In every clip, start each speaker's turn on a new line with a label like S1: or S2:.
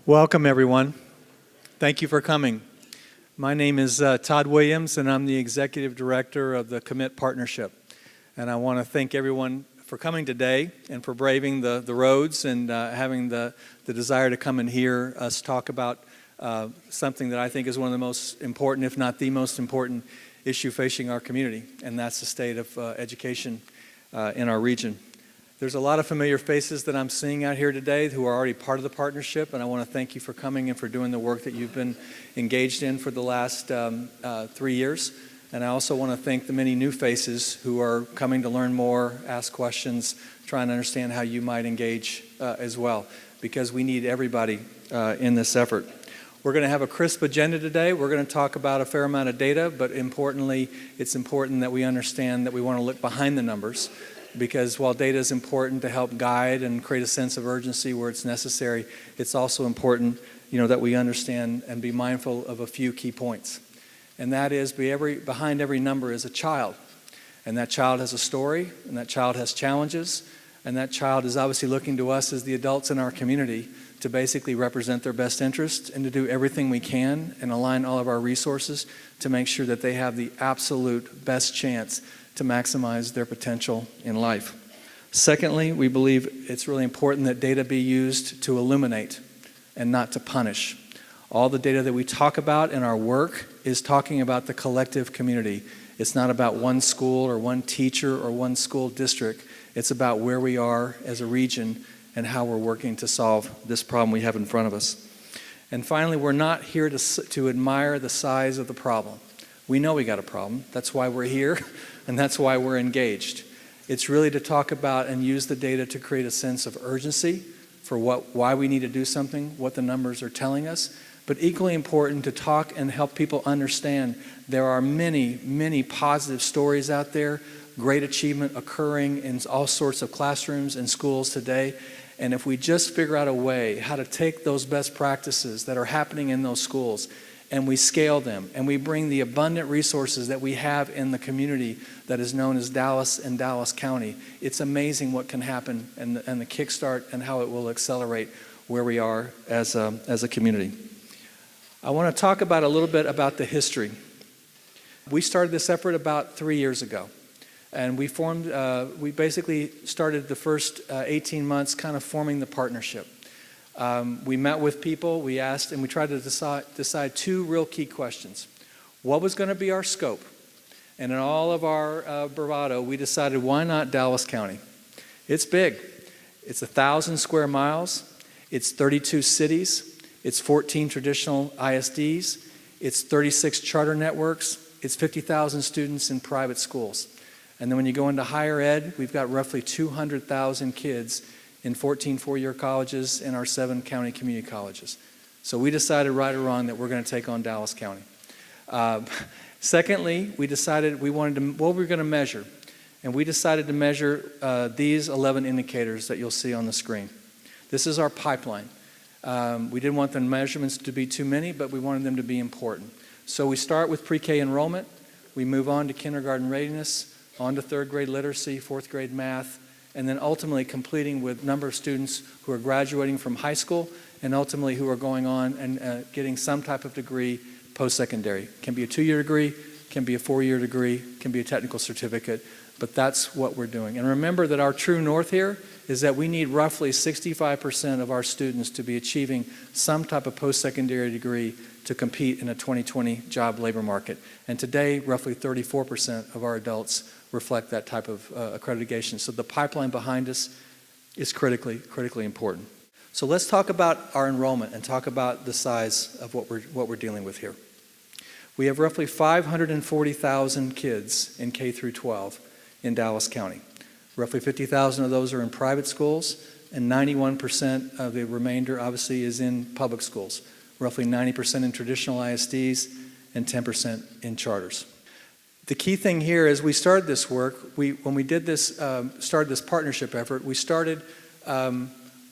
S1: Welcome, everyone. Thank you for coming. My name is Todd Williams, and I'm the Executive Director of the Commit Partnership. And I want to thank everyone for coming today and for braving the roads and having the desire to come and hear us talk about something that I think is one of the most important, if not the most important, issue facing our community, and that's the state of education in our region. There's a lot of familiar faces that I'm seeing out here today who are already part of the partnership, and I want to thank you for coming and for doing the work that you've been engaged in for the last 3 years. And I also want to thank the many new faces who are coming to learn more, ask questions, try and understand how you might engage as well, because we need everybody in this effort. We're going to have a crisp agenda today. We're going to talk about a fair amount of data, but importantly, it's important that we understand that we want to look behind the numbers, because while data is important to help guide and create a sense of urgency where it's necessary, it's also important, that we understand and be mindful of a few key points. And that is, behind every number is a child. And that child has a story, and that child has challenges, and that child is obviously looking to us as the adults in our community to basically represent their best interests and to do everything we can and align all of our resources to make sure that they have the absolute best chance to maximize their potential in life. Secondly, we believe it's really important that data be used to illuminate and not to punish. All the data that we talk about in our work is talking about the collective community. It's not about one school or one teacher or one school district. It's about where we are as a region and how we're working to solve this problem we have in front of us. And finally, we're not here to admire the size of the problem. We know we got a problem. That's why we're here, and that's why we're engaged. It's really to talk about and use the data to create a sense of urgency for why we need to do something, what the numbers are telling us, but equally important to talk and help people understand there are many, many positive stories out there, great achievement occurring in all sorts of classrooms and schools today. And if we just figure out a way how to take those best practices that are happening in those schools and we scale them and we bring the abundant resources that we have in the community that is known as Dallas and Dallas County, it's amazing what can happen and the kickstart and how it will accelerate where we are as a community. I want to talk about a little bit about the history. We started this effort about 3 years ago. And we basically started the first 18 months kind of forming the partnership. We met with people, we asked, and we tried to decide two real key questions. What was going to be our scope? And in all of our bravado, we decided, why not Dallas County? It's big. It's 1,000 square miles. It's 32 cities. It's 14 traditional ISDs. It's 36 charter networks. It's 50,000 students in private schools. And then when you go into higher ed, we've got roughly 200,000 kids in 14 four-year colleges and our 7 county community colleges. So we decided, right or wrong, that we're going to take on Dallas County. Secondly, we decided what we were going to measure. And we decided to measure these 11 indicators that you'll see on the screen. This is our pipeline. We didn't want the measurements to be too many, but we wanted them to be important. So we start with pre-K enrollment. We move on to kindergarten readiness, on to third grade literacy, fourth grade math, and then ultimately completing with number of students who are graduating from high school and ultimately who are going on and getting some type of degree post-secondary. It can be a 2-year degree, can be a 4-year degree, can be a technical certificate, but that's what we're doing. And remember that our true north here is that we need roughly 65% of our students to be achieving some type of post-secondary degree to compete in a 2020 job labor market. And today, roughly 34% of our adults reflect that type of accreditation. So the pipeline behind us is critically important. So let's talk about our enrollment and talk about the size of what we're dealing with here. We have roughly 540,000 kids in K through 12 in Dallas County. Roughly 50,000 of those are in private schools, and 91% of the remainder obviously is in public schools. Roughly 90% in traditional ISDs and 10% in charters. The key thing here is we started this work, when we did this, started this partnership effort, we started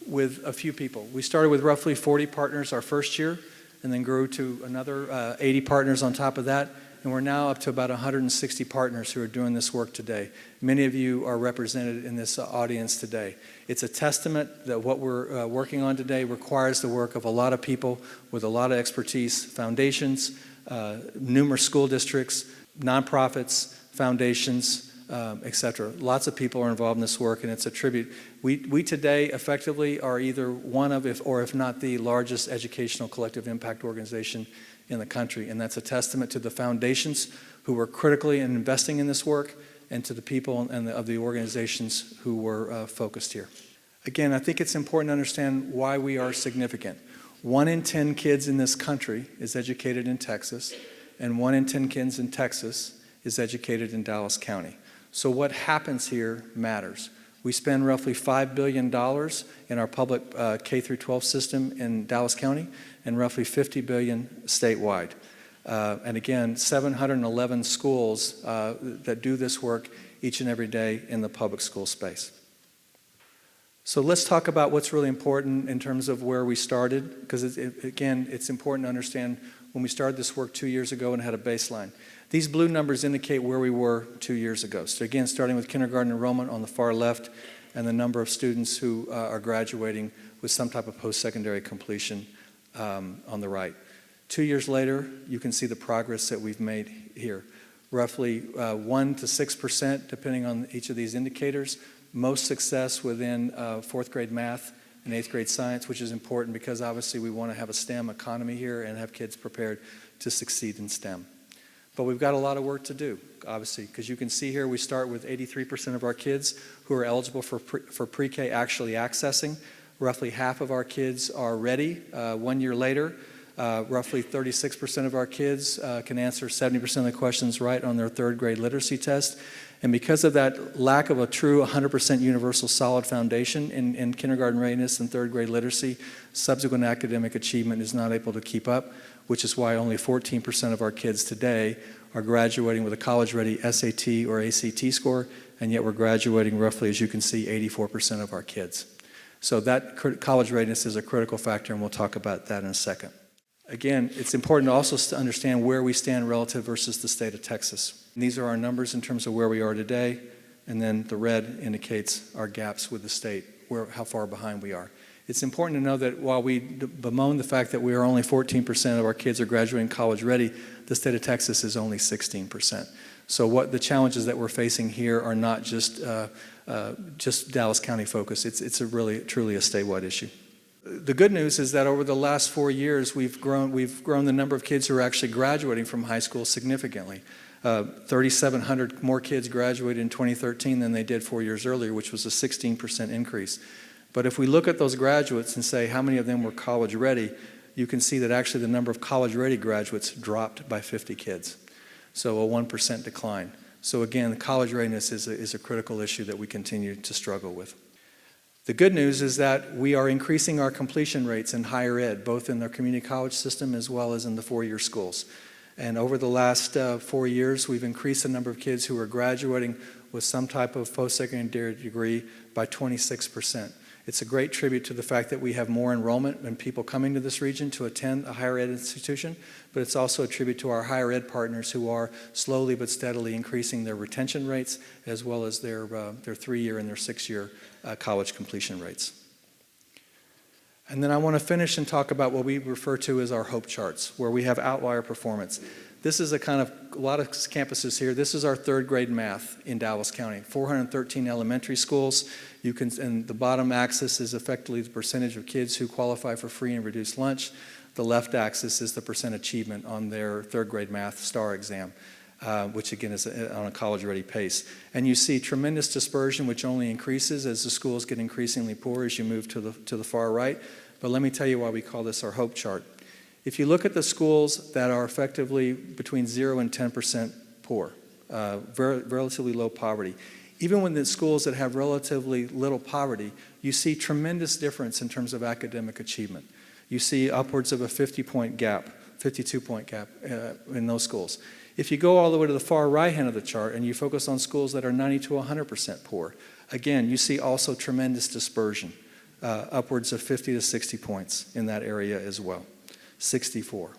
S1: with a few people. We started with roughly 40 partners our first year, and then grew to another 80 partners on top of that. and we're now up to about 160 partners who are doing this work today. Many of you are represented in this audience today. It's a testament that what we're working on today requires the work of a lot of people with a lot of expertise, foundations, numerous school districts, nonprofits, foundations, etc. Lots of people are involved in this work, and it's a tribute. We today effectively are either one of, if not the largest educational collective impact organization in the country, and that's a testament to the foundations who were critically investing in this work and to the people and of the organizations who were focused here. Again, I think it's important to understand why we are significant. 1 in 10 kids in this country is educated in Texas, and 1 in 10 kids in Texas is educated in Dallas County. So what happens here matters. We spend roughly $5 billion in our public K-12 system in Dallas County and roughly $50 billion statewide. And again, 711 schools that do this work each and every day in the public school space. So let's talk about what's really important in terms of where we started, because again, it's important to understand when we started this work 2 years ago and had a baseline. These blue numbers indicate where we were 2 years ago. So again, starting with kindergarten enrollment on the far left and the number of students who are graduating with some type of post-secondary completion on the right. 2 years later, you can see the progress that we've made here. Roughly 1 to 6%, depending on each of these indicators. Most success within 4th grade math and 8th grade science, which is important because obviously we want to have a STEM economy here and have kids prepared to succeed in STEM. But we've got a lot of work to do, obviously, because you can see here we start with 83% of our kids who are eligible for pre-K actually accessing. Roughly half of our kids are ready 1 year later. Roughly 36% of our kids can answer 70% of the questions right on their 3rd grade literacy test. And because of that lack of a true 100% universal solid foundation in kindergarten readiness and 3rd grade literacy, subsequent academic achievement is not able to keep up, which is why only 14% of our kids today are graduating with a college-ready SAT or ACT score, and yet we're graduating roughly, as you can see, 84% of our kids. So that college readiness is a critical factor, and we'll talk about that in a second. Again, it's important also to understand where we stand relative versus the state of Texas. And these are our numbers in terms of where we are today, and then the red indicates our gaps with the state, how far behind we are. It's important to know that while we bemoan the fact that we are only 14% of our kids are graduating college ready, the state of Texas is only 16%. So what the challenges that we're facing here are not just Dallas County focused. It's a really, truly a statewide issue. The good news is that over the last 4 years, we've grown the number of kids who are actually graduating from high school significantly. 3,700 more kids graduated in 2013 than they did 4 years earlier, which was a 16% increase. But if we look at those graduates and say how many of them were college ready, you can see that actually the number of college ready graduates dropped by 50 kids. So a 1% decline. So again, college readiness is a critical issue that we continue to struggle with. The good news is that we are increasing our completion rates in higher ed, both in the community college system as well as in the four-year schools. And over the last 4 years, we've increased the number of kids who are graduating with some type of post-secondary degree by 26%. It's a great tribute to the fact that we have more enrollment and people coming to this region to attend a higher ed institution, but it's also a tribute to our higher ed partners who are slowly but steadily increasing their retention rates as well as their 3-year and their 6-year college completion rates. And then I want to finish and talk about what we refer to as our hope charts, where we have outlier performance. This is a lot of campuses here. This is our 3rd grade math in Dallas County, 413 elementary schools. And the bottom axis is effectively the percentage of kids who qualify for free and reduced lunch. The left axis is the percent achievement on their 3rd grade math STAR exam, which again is on a college-ready pace. And you see tremendous dispersion, which only increases as the schools get increasingly poor as you move to the far right. But let me tell you why we call this our hope chart. If you look at the schools that are effectively between 0 and 10% poor, relatively low poverty, even when the schools that have relatively little poverty, you see tremendous difference in terms of academic achievement. You see upwards of a 50-point gap, 52-point gap in those schools. If you go all the way to the far right hand of the chart and you focus on schools that are 90 to 100% poor, again, you see also tremendous dispersion, upwards of 50 to 60 points in that area as well, 64.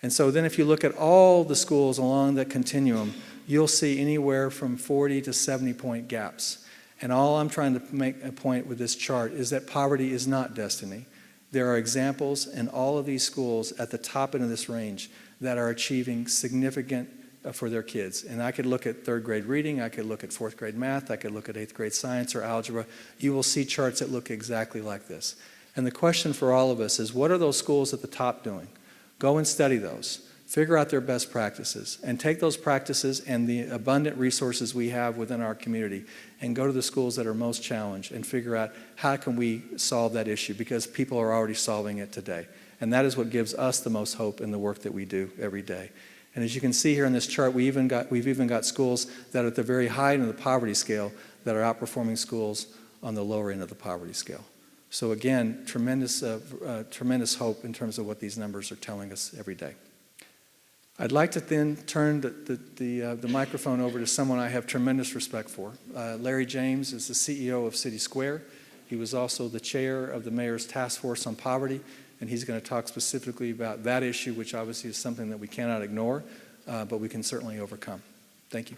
S1: And so then if you look at all the schools along that continuum, you'll see anywhere from 40 to 70-point gaps. And all I'm trying to make a point with this chart is that poverty is not destiny. There are examples in all of these schools at the top end of this range that are achieving significant for their kids. And I could look at third grade reading, I could look at fourth grade math, I could look at eighth grade science or algebra. You will see charts that look exactly like this. And the question for all of us is, what are those schools at the top doing? Go and study those. Figure out their best practices and take those practices and the abundant resources we have within our community and go to the schools that are most challenged and figure out how can we solve that issue, because people are already solving it today. And that is what gives us the most hope in the work that we do every day. And as you can see here in this chart, we've even got schools that are at the very high end of the poverty scale that are outperforming schools on the lower end of the poverty scale. So again, tremendous hope in terms of what these numbers are telling us every day. I'd like to then turn the microphone over to someone I have tremendous respect for. Larry James is the CEO of City Square. He was also the chair of the Mayor's Task Force on Poverty, and he's going to talk specifically about that issue, which obviously is something that we cannot ignore, but we can certainly overcome. Thank you.